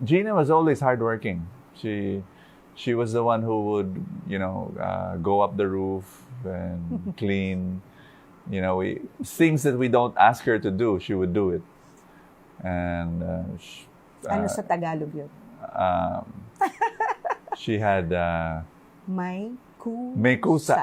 Gina was always hardworking. She was the one who would, go up the roof and clean. Things that we don't ask her to do, she would do it. And Ano sa Tagalog yun? she had May kusa. may kusa.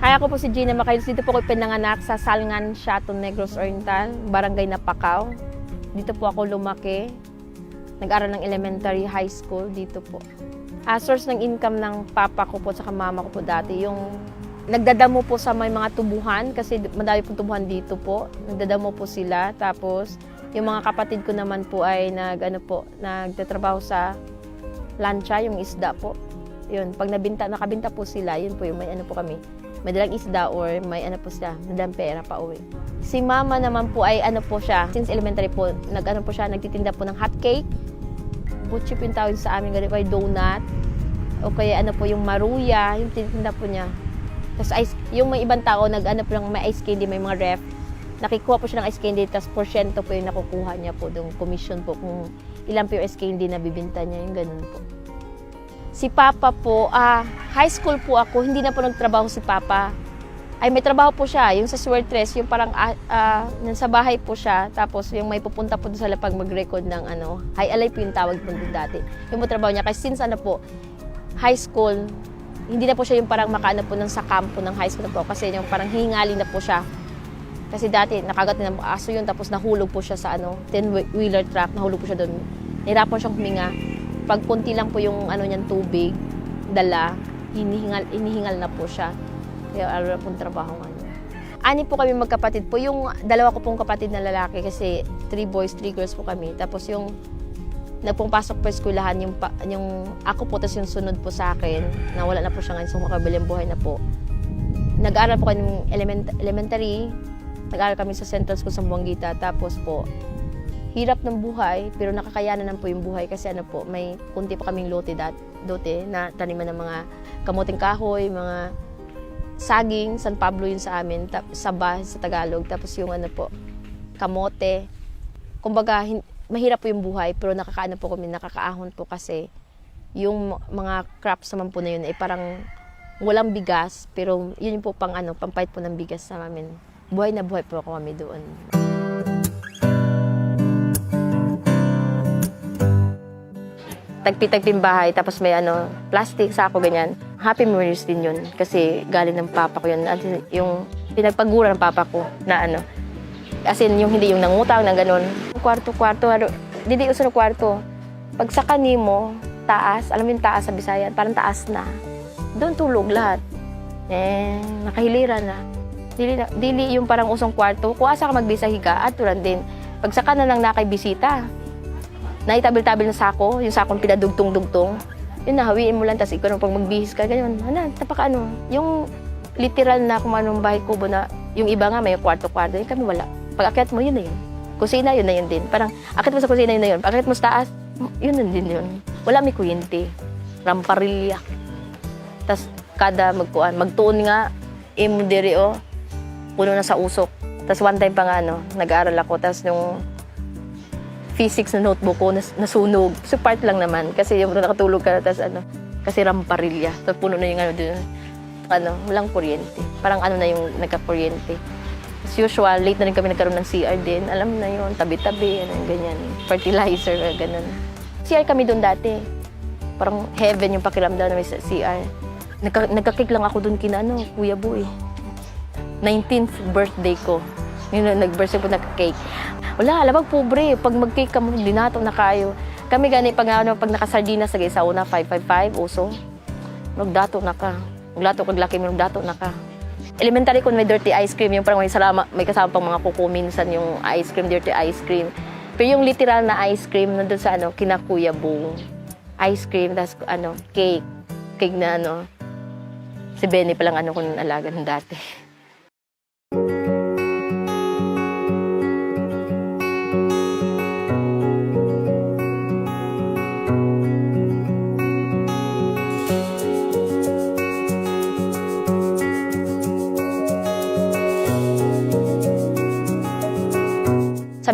Hi, ako po si Gina Macayos. Dito po ako pinanganak sa Salngan, Chateau Negros Oriental, Barangay Napakaw. Dito po ako lumaki. Nag-aral ng elementary, high school dito po. Source ng income ng papa ko po at mama ko po dati, yung nagdadamo po sa may mga tubuhan kasi madami pong tubuhan dito po. Nagdadamo po sila. Tapos yung mga kapatid ko naman po ay nagtatrabaho sa lancha, yung isda po. Yun, pag nakabinta po sila, yun po yung may po kami. May dalang isda or may po sila, dalang pera pa uwi. Si mama naman po ay po siya, since elementary po, nagtitinda po ng hot cake. Butchip yung tawag sa amin, ganito ay donut. O kaya po yung maruya, yung tinitinda po niya. Tapos yung may ibang tao, po ng may ice candy, may mga ref. Nakikuha po siya ng ice candy, tapos porsyento po yung nakukuha niya po, yung commission po, kung ilan po yung ice candy na bibinta niya, yung ganun po. Si Papa po, high school po ako, hindi na po nagtrabaho si Papa. Ay, may trabaho po siya, yung sa Swertres, yung parang sa bahay po siya, tapos yung may pupunta po sa lapag mag-record ng high alay po yung tawag po din dati. Yung po trabaho niya, kasi since high school, hindi na po siya yung parang po sa kampo ng high school na po, kasi yung parang hingali na po siya. Kasi dati, nakagat ng aso yun, tapos nahulog po siya sa 10-wheeler truck, nahulog po siya doon. Nahirapan siyang huminga. Pag kunti lang po yung niyan tubig, dala, hinihingal na po siya. Kaya alam na pong trabaho Ani po kami magkapatid po. Yung dalawa ko pong kapatid na lalaki kasi 3 boys, 3 girls po kami. Tapos yung nagpungpasok po eskwelahan, yung ako po, tapos yung sunod po sa akin, na wala na po siya ngayon sa makabilang buhay na po. Nag-aaral po kami ng elementary, nag-aaral kami sa Central School sa Buanguita. Tapos po, hirap ng buhay, pero nakakayanan po yung buhay kasi may kunti pa kaming lote na taniman ng mga kamuting kahoy, mga saging, San Pablo yun sa amin, saba sa Tagalog, tapos yung kamote. Kumbaga, mahirap po yung buhay, pero nakakaahon po kasi yung mga crops naman po na yun ay parang walang bigas, pero yun po pampahit po ng bigas sa amin. Buhay na buhay po kami doon. Tagpi-tagping bahay, tapos may plastic, sako, ganyan. Happy memories din yun kasi galing ng papa ko yun. At yung pinagpagura ng papa ko na as in, yung hindi yung nangutang na gano'n. Kwarto-kwarto, hindi uso na kwarto. Pag sa kanimo, taas, alam mo yung taas sa Bisaya, parang taas na. Doon tulog lahat. Nakahiliran na. Dili yung parang usong kwarto, kung asa ka magbisa higa, at tulan din. Pag saka na lang nakay bisita, naitabil-tabil na sako, yung sakong pinadugtong-dugtong, yun nahawiin mo lang, tapos ikaw pag magbihis ka, ganyan, yung literal na kung anong bahay kubo na, yung iba nga may kwarto-kwarto, yung kami wala. Pag akyat mo, yun na yun. Kusina, yun na yun din. Parang, akyat mo sa kusina, yun na yun. Pag akyat mo sa taas, yun na din yun. Wala may kuyente. Ramparilya. Tapos, kada magtuon nga, imudiri puno na sa usok. Tapos one time pa nga, nag-aaral ako, tapos nung physics na notebook ko, nasunog. So part lang naman, kasi yung nakatulog ka, tapos kasi ramparilya. Tapos puno na yung walang kuryente. Parang na yung nagka-kuryente. As usual, late na rin kami nagkaroon ng CR din. Alam na yun, tabi-tabi, ganyan. Fertilizer, ganun. CR kami doon dati. Parang heaven yung pakiramdam namin sa CR. Nagka-cake lang ako doon kina, Kuya Boy. 19th birthday ko. Yun, nag-birthday ko, nagka-cake. Wala, alam pobre. Pag mag-cake ka mo, dinato na kayo. Kami gani, pag nakasardina sa una, 555, uso. Magdato na ka. Magdato kag laki, magdato na ka. Elementary ko may dirty ice cream, yung parang may kasama pang mga kuko minsan yung ice cream, dirty ice cream. Pero yung literal na ice cream, nandun sa kina Kuya Bong. Ice cream, tas cake. Cake na si Benny palang kung alaga ng dati.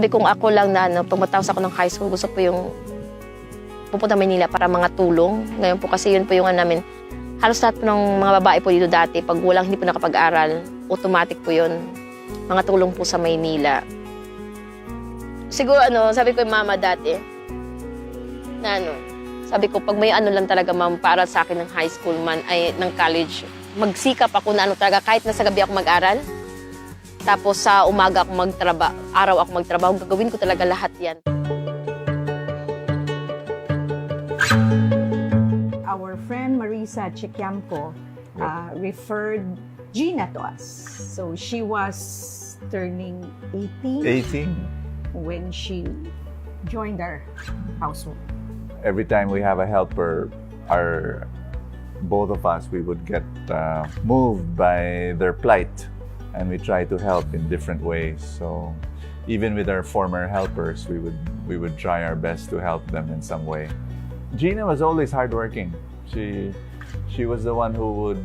sabi kong ako lang na pag matapos ako ng high school, gusto po yung pupunta Manila para mga tulong. Ngayon po kasi yun po yung namin. Halos lahat po ng mga babae po dito dati, pag hindi po nakapag-aral, automatic po yun. Mga tulong po sa Maynila. Siguro sabi ko yung mama dati, na sabi ko, pag may lang talaga ma'am, para sa akin ng high school man, ay ng college, magsikap ako na talaga, kahit nasa gabi ako mag-aral, tapos sa umaga ako araw ako magtrabaho, gagawin ko talaga lahat yan. Our friend Marisa Chiquiamco referred Gina to us. So she was turning 18 when she joined our household. Every time we have a helper, both of us, we would get moved by their plight, and we try to help in different ways. So even with our former helpers, we would try our best to help them in some way. Gina was always hardworking. She was the one who would,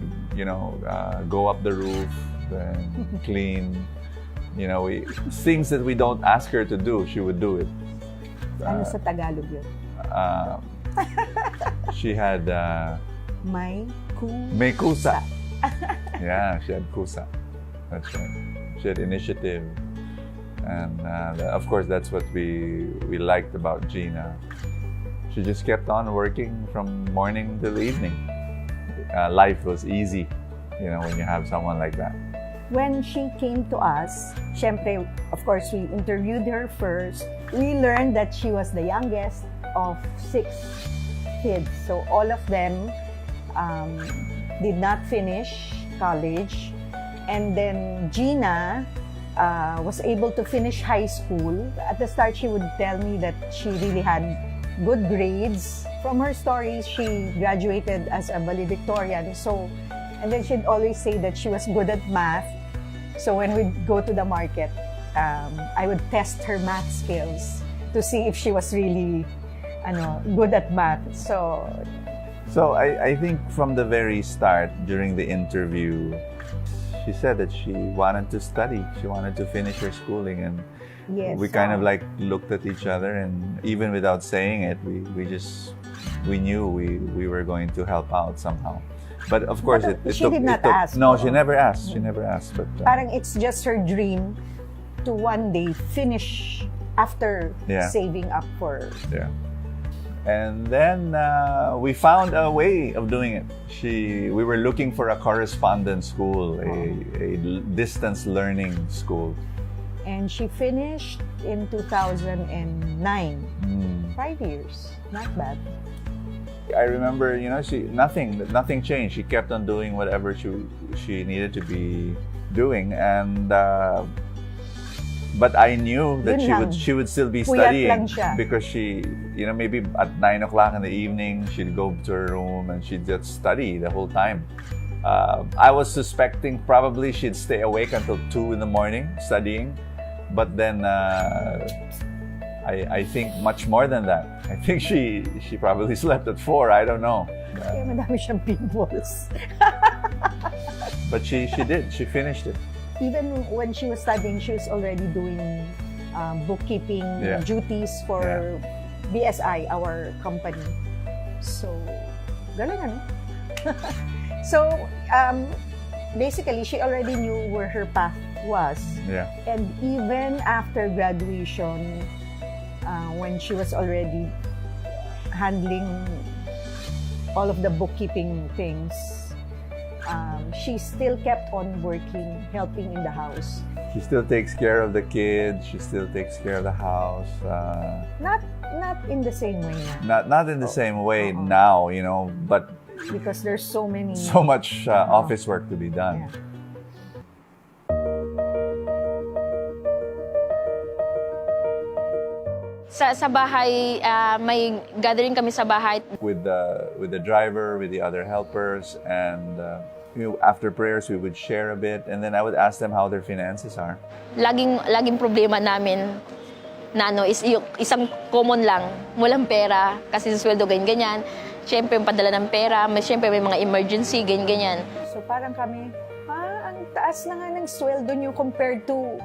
go up the roof and clean. Things that we don't ask her to do, she would do it. Ano sa Tagalog yun? She had May kusa. Yeah, she had kusa. That's right. She had initiative, and of course, that's what we liked about Gina. She just kept on working from morning till evening. Life was easy, when you have someone like that. When she came to us, syempre, of course, we interviewed her first. We learned that she was the youngest of 6 kids. So all of them did not finish college. And then Gina was able to finish high school. At the start, she would tell me that she really had good grades. From her stories, she graduated as a valedictorian. And then she'd always say that she was good at math. So when we'd go to the market, I would test her math skills to see if she was really good at math. So I think from the very start, during the interview, she said that she wanted to study. She wanted to finish her schooling, and yes, we kind of looked at each other, and even without saying it, we knew we were going to help out somehow. But of course, she did not ask. No, she never asked. She never asked. But parang it's just her dream to one day finish after saving up for. Yeah. And then we found a way of doing it. We were looking for a correspondence school, a distance learning school. And she finished in 2009. 5 years. Not bad. I remember, nothing changed. She kept on doing whatever she needed to be doing, and but I knew that she would still be studying because she, maybe at 9 o'clock in the evening, she'd go to her room and she'd just study the whole time. I was suspecting probably she'd stay awake until 2 in the morning studying, but then I think much more than that. I think she probably slept at 4. I don't know. Kaya madami siyang pimples. But she did. She finished it. Even when she was studying, she was already doing bookkeeping duties for BSI, our company. So, galing So, basically, she already knew where her path was. Yeah. And even after graduation, when she was already handling all of the bookkeeping things, she still kept on working, helping in the house. She still takes care of the kids. She still takes care of the house. Not in the same way now. Not in the same way now, but because there's so much office work to be done. Yeah. Sa bahay, may gathering kami sa bahay. With the driver, with the other helpers, and after prayers, we would share a bit, and then I would ask them how their finances are. Laging problema namin na is yung isang common lang, walang pera kasi sa sweldo ganyan. Siyempre, yung padala ng pera, siyempre may mga emergency, ganyan. So parang kami, ang taas na nga ng sweldo nyo compared to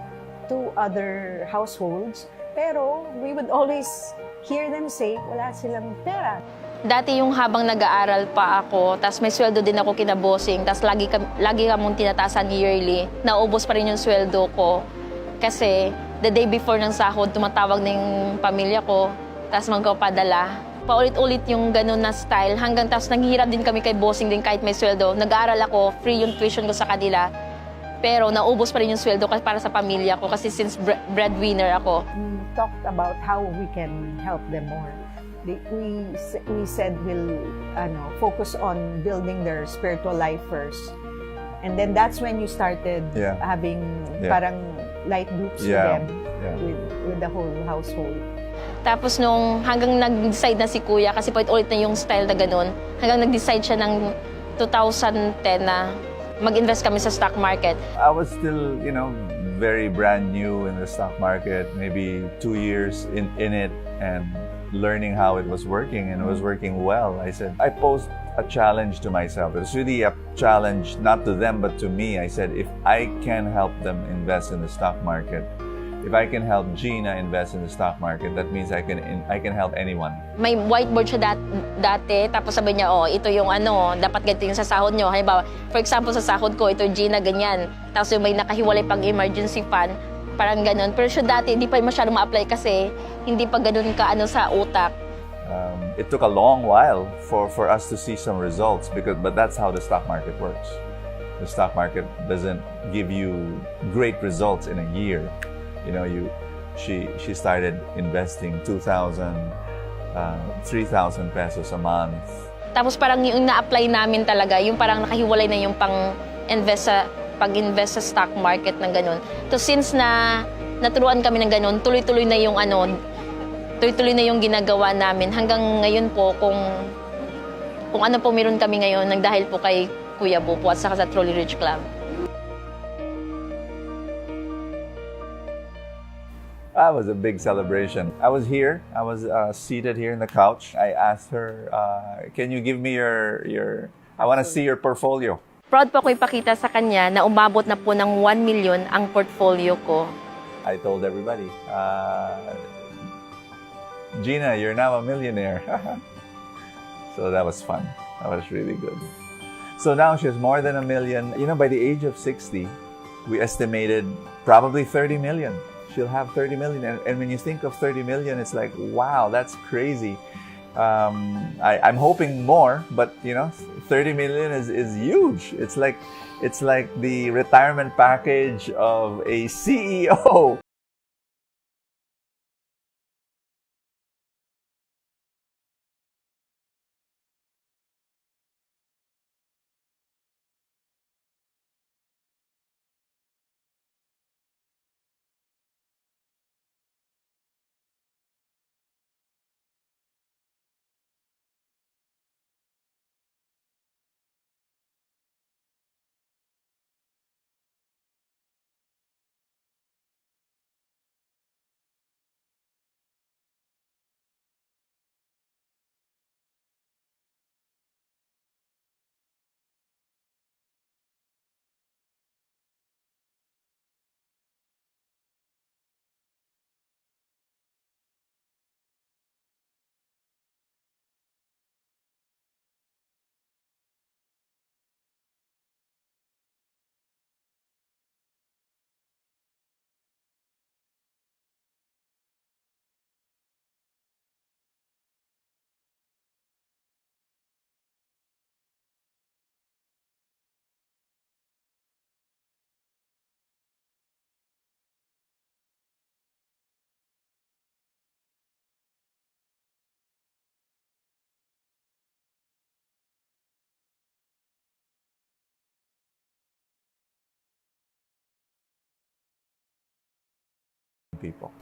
other households. Pero we would always hear them say, wala silang pera. Dati yung habang nag-aaral pa ako, tas may sweldo din ako kina-bossing, tas lagi kamong tinataasan yearly, naubos pa rin yung sweldo ko. Kasi the day before ng sahod, tumatawag na yung pamilya ko, tas magpapadala. Paulit-ulit yung ganun na style, hanggang tas naghihirap din kami kay bossing din kahit may sweldo. Nag-aaral ako, free yung tuition ko sa kanila. Pero naubos pa rin yung sweldo para sa pamilya ko kasi since breadwinner ako. We talked about how we can help them more. We said we'll focus on building their spiritual life first. And then that's when you started having parang light groups with them, with the whole household. Tapos nung hanggang nag-decide na si Kuya, kasi ulit na yung style na ganun, hanggang nag-decide siya ng 2010 na mag-invest kami sa stock market. I was still, very brand new in the stock market, maybe 2 years in it, and learning how it was working, and it was working well. I said, I posed a challenge to myself. It was really a challenge, not to them, but to me. I said, if I can help them invest in the stock market, if I can help Gina invest in the stock market, that means I can help anyone. May whiteboard siya dati, tapos sabi niya, ito yung dapat ganito yung sa sahod nyo. Halimbawa, for example, sa sahod ko, ito Gina, ganyan. Tapos yung may nakahiwalay pang emergency fund, parang ganun. Pero siya dati, hindi pa masyadong ma-apply kasi hindi pa ganun ka sa utak. It took a long while for us to see some results, but that's how the stock market works. The stock market doesn't give you great results in a year. She started investing 2,000, 3,000 pesos a month. Tapos parang yung na-apply namin talaga, yung parang nakahiwalay na yung pag-invest sa stock market ng ganun. So since naturuan kami ng ganun, tuloy-tuloy na yung ginagawa namin. Hanggang ngayon po, kung ano po meron kami ngayon, nagdahil po kay Kuya Bupo at saka sa Trolley Ridge Club. That was a big celebration. I was here. I was seated here in the couch. I asked her, can you give me your I want to see your portfolio. Proud po ako ipakita sa kanya na umabot na po ng 1 million ang portfolio ko. I told everybody, Gina, you're now a millionaire. So that was fun. That was really good. So now she has more than 1 million. By the age of 60, we estimated probably 30 million. She'll have 30 million. And when you think of 30 million, it's like, wow, that's crazy. I'm hoping more, but 30 million is huge. It's like the retirement package of a CEO. People.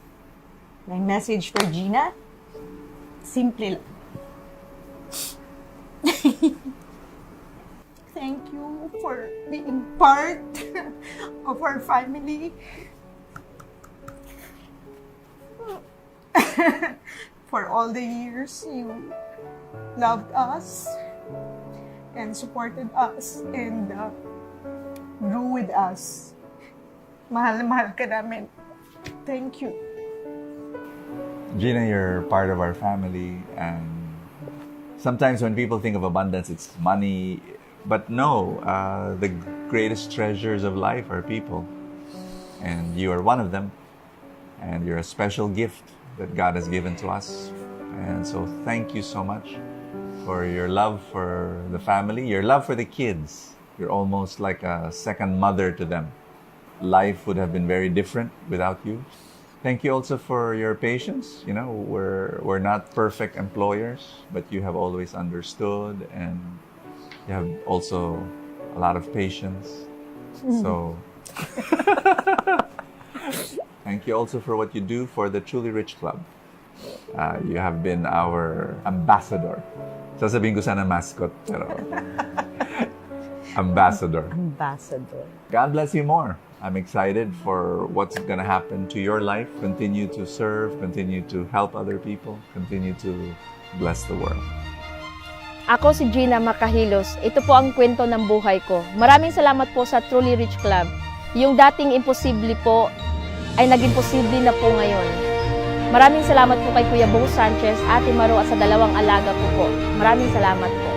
My message for Gina, simple lang. Thank you for being part of our family. For all the years you loved us and supported us and grew with us. Mahal na mahal ka namin. Thank you. Gina, you're part of our family, and sometimes when people think of abundance, it's money. But no, the greatest treasures of life are people. And you are one of them. And you're a special gift that God has given to us. And so thank you so much for your love for the family, your love for the kids. You're almost like a second mother to them. Life would have been very different without you. Thank you also for your patience. You know, we're not perfect employers, but you have always understood, and you have also a lot of patience. So thank you also for what you do for the Truly Rich Club. You have been our ambassador. Sasabihin ko sana mascot, pero ambassador. Ambassador. God bless you more. I'm excited for what's going to happen to your life. Continue to serve, continue to help other people, continue to bless the world. Ako si Gina Macahilos. Ito po ang kwento ng buhay ko. Maraming salamat po sa Truly Rich Club. Yung dating imposible po ay naging posible na po ngayon. Maraming salamat po kay Kuya Bo Sanchez, Ate Maru at sa dalawang alaga ko po. Maraming salamat po.